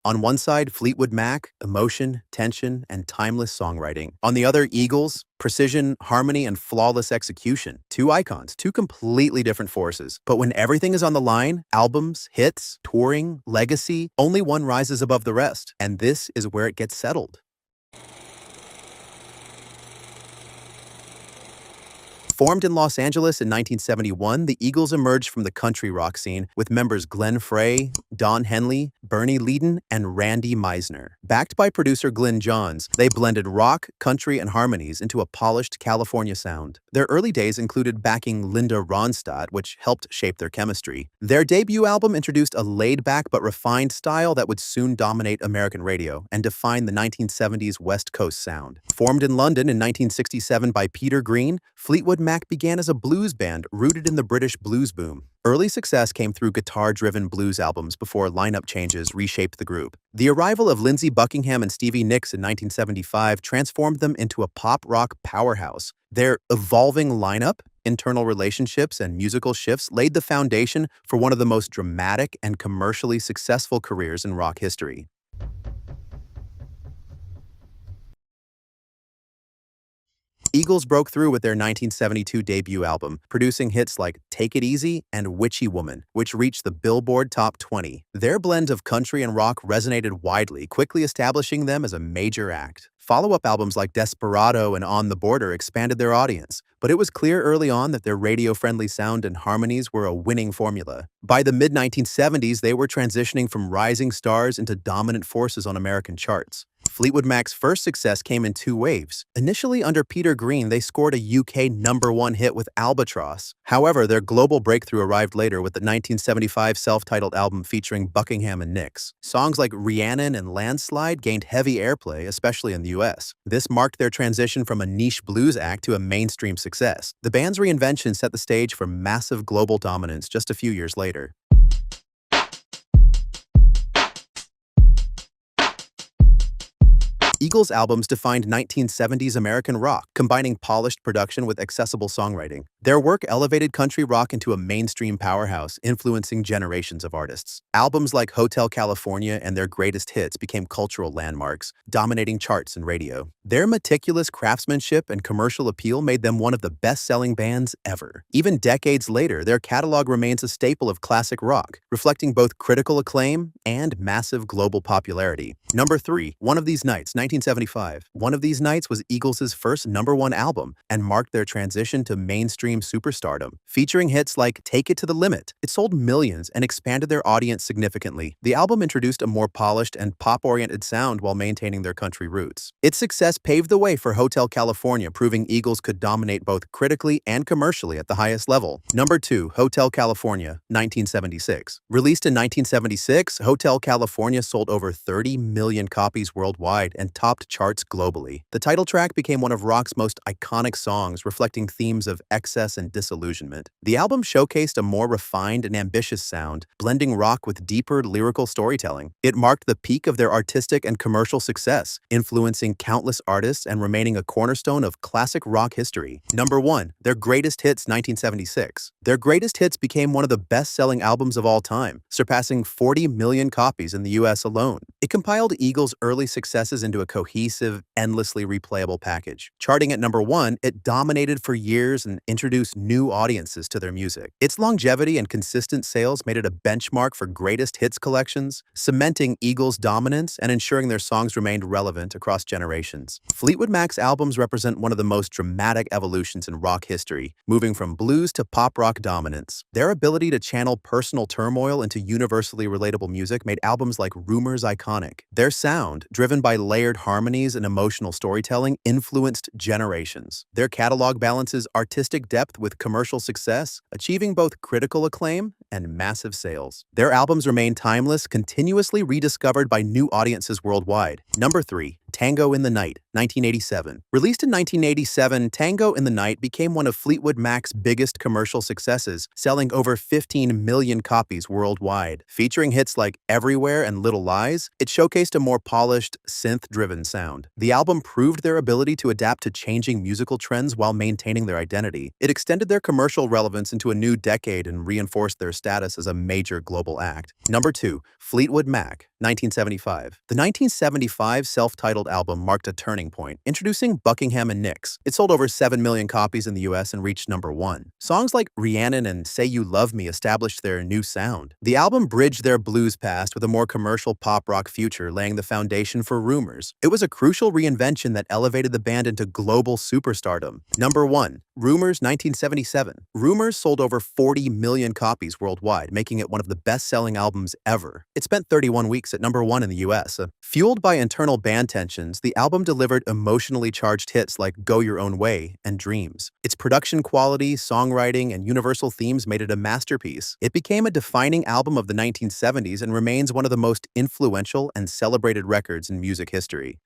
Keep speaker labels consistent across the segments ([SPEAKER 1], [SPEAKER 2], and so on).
[SPEAKER 1] On one side, Fleetwood Mac, emotion, tension, and timeless songwriting. On the other, Eagles, precision, harmony, and flawless execution. Two icons, two completely different forces. But when everything is on the line, albums, hits, touring, legacy, only one rises above the rest. And this is where it gets settled. Formed in Los Angeles in 1971, the Eagles emerged from the country rock scene with members Glenn Frey, Don Henley, Bernie Leadon, and Randy Meisner. Backed by producer Glyn Johns, they blended rock, country, and harmonies into a polished California sound. Their early days included backing Linda Ronstadt, which helped shape their chemistry. Their debut album introduced a laid-back but refined style that would soon dominate American radio and define the 1970s West Coast sound. Formed in London in 1967 by Peter Green, Fleetwood Mac began as a blues band rooted in the British blues boom. Early success came through guitar-driven blues albums before lineup changes reshaped the group. The arrival of Lindsey Buckingham and Stevie Nicks in 1975 transformed them into a pop-rock powerhouse. Their evolving lineup, internal relationships, and musical shifts laid the foundation for one of the most dramatic and commercially successful careers in rock history. Eagles broke through with their 1972 debut album, producing hits like Take It Easy and Witchy Woman, which reached the Billboard Top 20. Their blend of country and rock resonated widely, quickly establishing them as a major act. Follow-up albums like Desperado and On the Border expanded their audience, but it was clear early on that their radio-friendly sound and harmonies were a winning formula. By the mid-1970s, they were transitioning from rising stars into dominant forces on American charts. Fleetwood Mac's first success came in two waves. Initially under Peter Green, they scored a UK #1 hit with Albatross. However, their global breakthrough arrived later with the 1975 self-titled album featuring Buckingham and Nicks. Songs like Rhiannon and Landslide gained heavy airplay, especially in the US. This marked their transition from a niche blues act to a mainstream success. The band's reinvention set the stage for massive global dominance just a few years later. Eagles albums defined 1970s American rock, combining polished production with accessible songwriting. Their work elevated country rock into a mainstream powerhouse, influencing generations of artists. Albums like Hotel California and their greatest hits became cultural landmarks, dominating charts and radio. Their meticulous craftsmanship and commercial appeal made them one of the best-selling bands ever. Even decades later, their catalog remains a staple of classic rock, reflecting both critical acclaim and massive global popularity. Number 3, One of These Nights, 1975. One of These Nights was Eagles' first #1 album and marked their transition to mainstream superstardom. Featuring hits like Take It to the Limit, it sold millions and expanded their audience significantly. The album introduced a more polished and pop-oriented sound while maintaining their country roots. Its success paved the way for Hotel California, proving Eagles could dominate both critically and commercially at the highest level. Number 2, Hotel California, 1976. Released in 1976, Hotel California sold over 30 million copies worldwide and topped charts globally. The title track became one of rock's most iconic songs, reflecting themes of excess and disillusionment. The album showcased a more refined and ambitious sound, blending rock with deeper lyrical storytelling. It marked the peak of their artistic and commercial success, influencing countless artists and remaining a cornerstone of classic rock history. Number 1, Their Greatest Hits, 1976. Their Greatest Hits became one of the best-selling albums of all time, surpassing 40 million copies in the US alone. It compiled Eagles' early successes into a cohesive, endlessly replayable package. Charting at number 1, it dominated for years and introduced new audiences to their music. Its longevity and consistent sales made it a benchmark for greatest hits collections, cementing Eagles' dominance and ensuring their songs remained relevant across generations. Fleetwood Mac's albums represent one of the most dramatic evolutions in rock history, moving from blues to pop rock dominance. Their ability to channel personal turmoil into universally relatable music made albums like Rumors iconic. Their sound, driven by layered harmonies and emotional storytelling, influenced generations. Their catalog balances artistic depth with commercial success, achieving both critical acclaim and massive sales. Their albums remain timeless, continuously rediscovered by new audiences worldwide. Number 3, Tango in the Night, 1987. Released in 1987, Tango in the Night became one of Fleetwood Mac's biggest commercial successes, selling over 15 million copies worldwide. Featuring hits like Everywhere and Little Lies, it showcased a more polished, synth-driven sound. The album proved their ability to adapt to changing musical trends while maintaining their identity. It extended their commercial relevance into a new decade and reinforced their status as a major global act. Number 2, Fleetwood Mac, 1975. The 1975 self-titled album marked a turning point, introducing Buckingham and Nicks. It sold over 7 million copies in the US and reached number 1. Songs like Rhiannon and Say You Love Me established their new sound. The album bridged their blues past with a more commercial pop-rock future, laying the foundation for Rumors. It was a crucial reinvention that elevated the band into global superstardom. Number 1. Rumors 1977. Rumors sold over 40 million copies worldwide, making it one of the best-selling albums ever. It spent 31 weeks at number 1 in the US. Fueled by internal band tensions, the album delivered emotionally charged hits like Go Your Own Way and Dreams. Its production quality, songwriting, and universal themes made it a masterpiece. It became a defining album of the 1970s and remains one of the most influential and celebrated records in music history.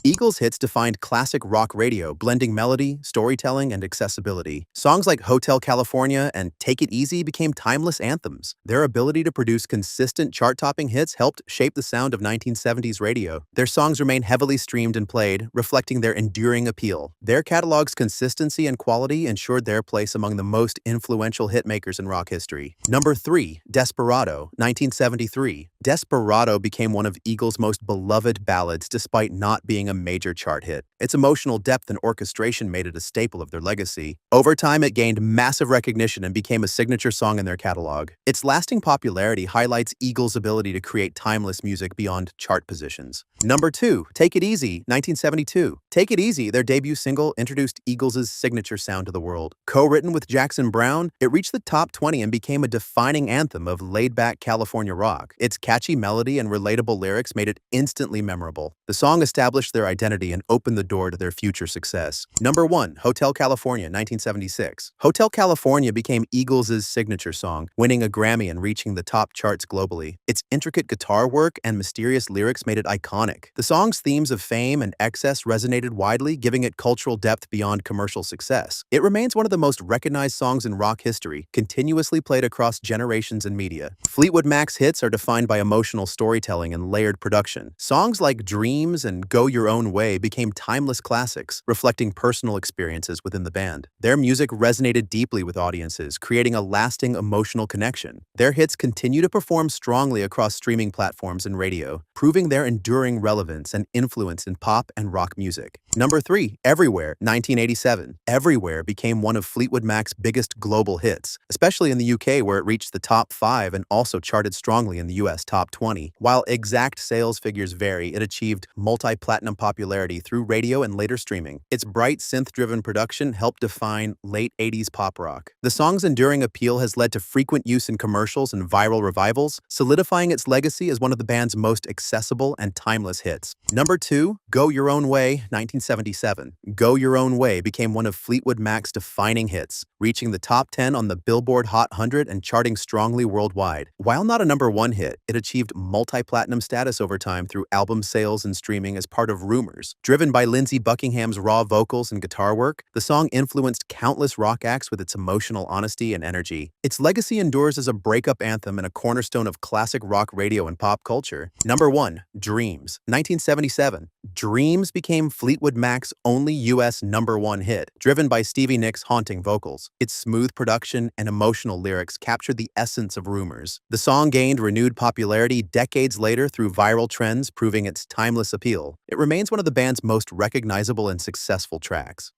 [SPEAKER 1] Eagles hits defined classic rock radio, blending melody, storytelling, and accessibility. Songs like Hotel California and Take It Easy became timeless anthems. Their ability to produce consistent chart-topping hits helped shape the sound of 1970s radio. Their songs remain heavily streamed and played, reflecting their enduring appeal. Their catalog's consistency and quality ensured their place among the most influential hitmakers in rock history. Number 3. Desperado, 1973. Desperado became one of Eagles' most beloved ballads despite not being a major chart hit. Its emotional depth and orchestration made it a staple of their legacy. Over time, it gained massive recognition and became a signature song in their catalog. Its lasting popularity highlights Eagles' ability to create timeless music beyond chart positions. Number 2. Take It Easy, 1972. Take It Easy, their debut single, introduced Eagles' signature sound to the world. Co-written with Jackson Browne, it reached the top 20 and became a defining anthem of laid-back California rock. Its catchy melody and relatable lyrics made it instantly memorable. The song established their identity and opened the door to their future success. Number 1. Hotel California, 1976. Hotel California became Eagles' signature song, winning a Grammy and reaching the top charts globally. Its intricate guitar work and mysterious lyrics made it iconic. The song's themes of fame and excess resonated widely, giving it cultural depth beyond commercial success. It remains one of the most recognized songs in rock history, continuously played across generations and media. Fleetwood Mac's hits are defined by emotional storytelling and layered production. Songs like Dreams and Go Your Own Way became timeless classics, reflecting personal experiences within the band. Their music resonated deeply with audiences, creating a lasting emotional connection. Their hits continue to perform strongly across streaming platforms and radio, proving their enduring relevance and influence in pop and rock music. Number 3. Everywhere, 1987. Everywhere became one of Fleetwood Mac's biggest global hits, especially in the UK where it reached the top 5 and also charted strongly in the US top 20. While exact sales figures vary, it achieved multi-platinum popularity through radio and later streaming. Its bright synth-driven production helped define late 80s pop rock. The song's enduring appeal has led to frequent use in commercials and viral revivals, solidifying its legacy as one of the band's most accessible and timeless hits. Number 2. Go Your Own Way, 1977. Go Your Own Way became one of Fleetwood Mac's defining hits, reaching the top 10 on the Billboard Hot 100 and charting strongly worldwide. While not a number 1 hit, it achieved multi-platinum status over time through album sales and streaming as part of Rumors. Driven by Lindsey Buckingham's raw vocals and guitar work, the song influenced countless rock acts with its emotional honesty and energy. Its legacy endures as a breakup anthem and a cornerstone of classic rock radio and pop culture. Number 1. Dreams, 1977. Dreams became Fleetwood Mac's only US number 1 hit, driven by Stevie Nicks' haunting vocals. Its smooth production and emotional lyrics captured the essence of Rumors. The song gained renewed popularity decades later through viral trends, proving its timeless appeal. It remains one of the band's most recognizable and successful tracks.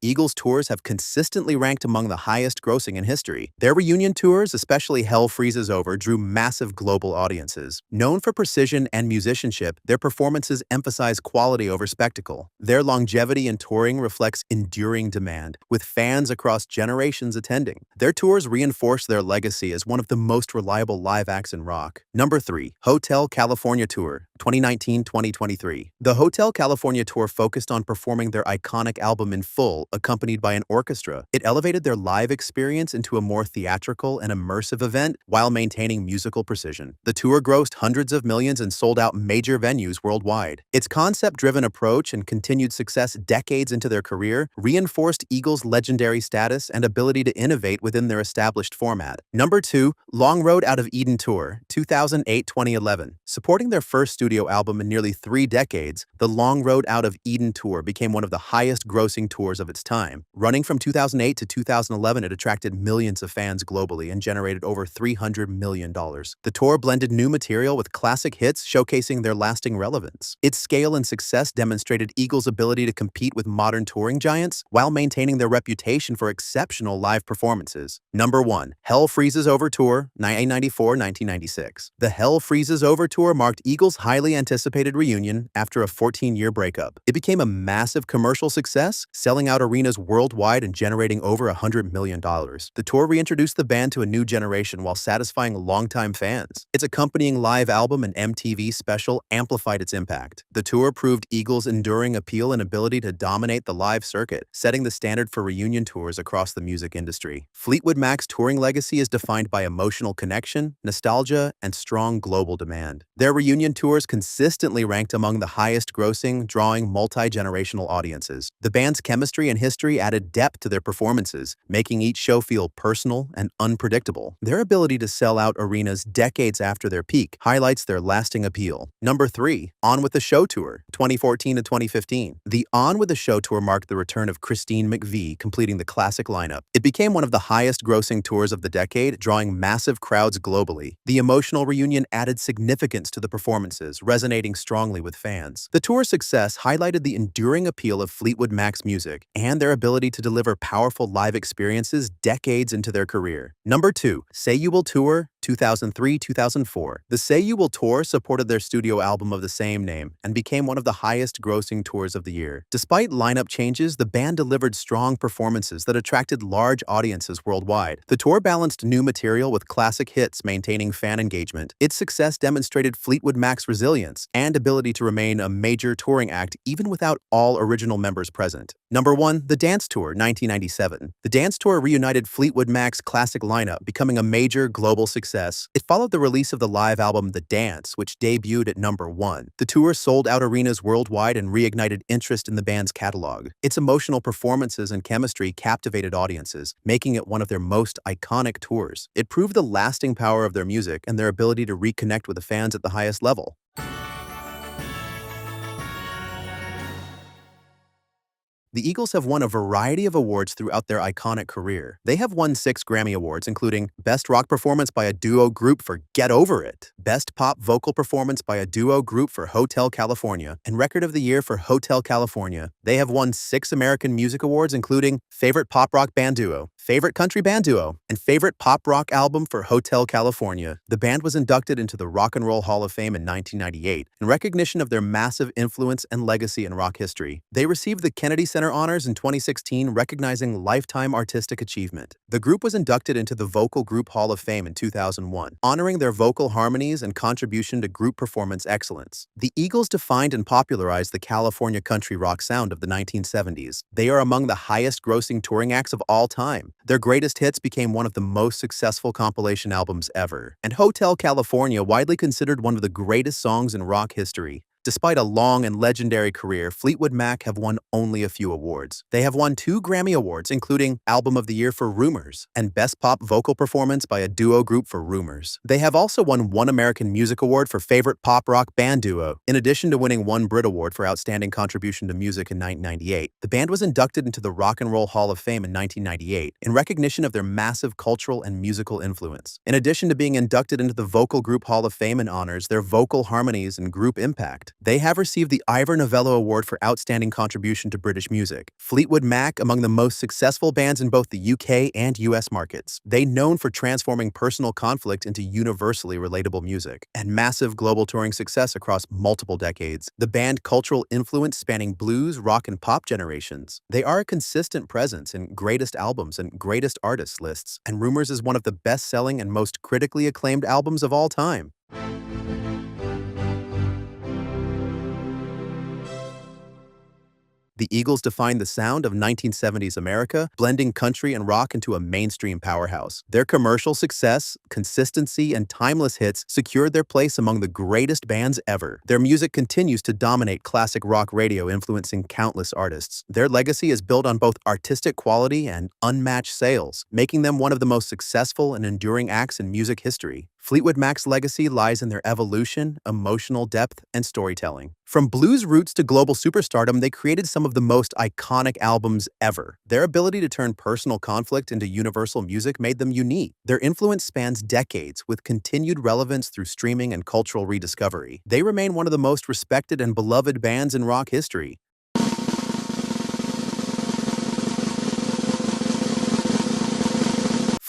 [SPEAKER 1] Eagles tours have consistently ranked among the highest grossing in history. Their reunion tours, especially Hell Freezes Over, drew massive global audiences. Known for precision and musicianship, their performances emphasize quality over spectacle. Their longevity in touring reflects enduring demand, with fans across generations attending. Their tours reinforce their legacy as one of the most reliable live acts in rock. Number 3. Hotel California Tour, 2019-2023. The Hotel California Tour focused on performing their iconic album in full, accompanied by an orchestra. It elevated their live experience into a more theatrical and immersive event while maintaining musical precision. The tour grossed hundreds of millions and sold out major venues worldwide. Its concept-driven approach and continued success decades into their career reinforced Eagles' legendary status and ability to innovate within their established format. Number 2, Long Road Out of Eden Tour, 2008-2011. Supporting their first studio album in nearly 3 decades, the Long Road Out of Eden Tour became one of the highest-grossing tours of its time. Running from 2008 to 2011, it attracted millions of fans globally and generated over $300 million. The tour blended new material with classic hits, showcasing their lasting relevance. Its scale and success demonstrated Eagles' ability to compete with modern touring giants while maintaining their reputation for exceptional live performances. Number 1, Hell Freezes Over Tour, 1994-1996. The Hell Freezes Over Tour marked Eagles' highly anticipated reunion after a 14-year breakup. It became a massive commercial success, selling out arenas worldwide and generating over $100 million. The tour reintroduced the band to a new generation while satisfying longtime fans. Its accompanying live album and MTV special amplified its impact. The tour proved Eagles' enduring appeal and ability to dominate the live circuit, setting the standard for reunion tours across the music industry. Fleetwood Mac's touring legacy is defined by emotional connection, nostalgia, and strong global demand. Their reunion tours consistently ranked among the highest-grossing, drawing multi-generational audiences. The band's chemistry and history added depth to their performances, making each show feel personal and unpredictable. Their ability to sell out arenas decades after their peak highlights their lasting appeal. Number 3, On With the Show Tour, 2014 to 2015. The On With the Show Tour marked the return of Christine McVie, completing the classic lineup. It became one of the highest-grossing tours of the decade, drawing massive crowds globally. The emotional reunion added significance to the performances, resonating strongly with fans. The tour's success highlighted the enduring appeal of Fleetwood Mac's music and their ability to deliver powerful live experiences decades into their career. Number 2, Say You Will Tour, 2003-2004. The Say You Will Tour supported their studio album of the same name and became one of the highest-grossing tours of the year. Despite lineup changes, the band delivered strong performances that attracted large audiences worldwide. The tour balanced new material with classic hits, maintaining fan engagement. Its success demonstrated Fleetwood Mac's resilience and ability to remain a major touring act even without all original members present. Number 1, The Dance Tour, 1997. The Dance Tour reunited Fleetwood Mac's classic lineup, becoming a major global success. It followed the release of the live album The Dance, which debuted at number 1. The tour sold out arenas worldwide and reignited interest in the band's catalog. Its emotional performances and chemistry captivated audiences, making it one of their most iconic tours. It proved the lasting power of their music and their ability to reconnect with the fans at the highest level. The Eagles have won a variety of awards throughout their iconic career. They have won 6 Grammy Awards, including Best Rock Performance by a Duo Group for Get Over It, Best Pop Vocal Performance by a Duo Group for Hotel California, and Record of the Year for Hotel California. They have won 6 American Music Awards, including Favorite Pop Rock Band Duo, Favorite Country Band Duo, and Favorite Pop Rock Album for Hotel California. The band was inducted into the Rock and Roll Hall of Fame in 1998 in recognition of their massive influence and legacy in rock history. They received the Kennedy Center Honors in 2016, recognizing lifetime artistic achievement. The group was inducted into the Vocal Group Hall of Fame in 2001, honoring their vocal harmonies and contribution to group performance excellence. The Eagles defined and popularized the California country rock sound of the 1970s. They are among the highest-grossing touring acts of all time. Their greatest hits became one of the most successful compilation albums ever, and Hotel California widely considered one of the greatest songs in rock history. Despite a long and legendary career, Fleetwood Mac have won only a few awards. They have won 2 Grammy Awards, including Album of the Year for Rumors and Best Pop Vocal Performance by a Duo Group for Rumors. They have also won 1 American Music Award for Favorite Pop Rock Band Duo, in addition to winning 1 Brit Award for Outstanding Contribution to Music in 1998. The band was inducted into the Rock and Roll Hall of Fame in 1998 in recognition of their massive cultural and musical influence. In addition to being inducted into the Vocal Group Hall of Fame and honors their vocal harmonies and group impact, they have received the Ivor Novello Award for Outstanding Contribution to British Music. Fleetwood Mac, among the most successful bands in both the UK and US markets. They known for transforming personal conflict into universally relatable music, and massive global touring success across multiple decades. The band cultural influence spanning blues, rock, and pop generations. They are a consistent presence in greatest albums and greatest artists lists, and Rumors is one of the best-selling and most critically acclaimed albums of all time. The Eagles defined the sound of 1970s America, blending country and rock into a mainstream powerhouse. Their commercial success, consistency, and timeless hits secured their place among the greatest bands ever. Their music continues to dominate classic rock radio, influencing countless artists. Their legacy is built on both artistic quality and unmatched sales, making them one of the most successful and enduring acts in music history. Fleetwood Mac's legacy lies in their evolution, emotional depth, and storytelling. From blues roots to global superstardom, they created some of the most iconic albums ever. Their ability to turn personal conflict into universal music made them unique. Their influence spans decades, with continued relevance through streaming and cultural rediscovery. They remain one of the most respected and beloved bands in rock history.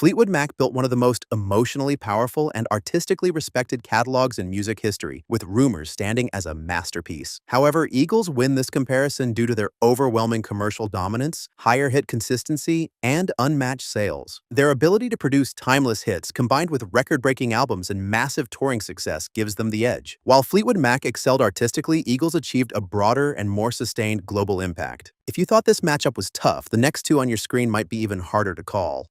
[SPEAKER 1] Fleetwood Mac built one of the most emotionally powerful and artistically respected catalogs in music history, with Rumors standing as a masterpiece. However, Eagles win this comparison due to their overwhelming commercial dominance, higher hit consistency, and unmatched sales. Their ability to produce timeless hits combined with record-breaking albums and massive touring success gives them the edge. While Fleetwood Mac excelled artistically, Eagles achieved a broader and more sustained global impact. If you thought this matchup was tough, the next two on your screen might be even harder to call.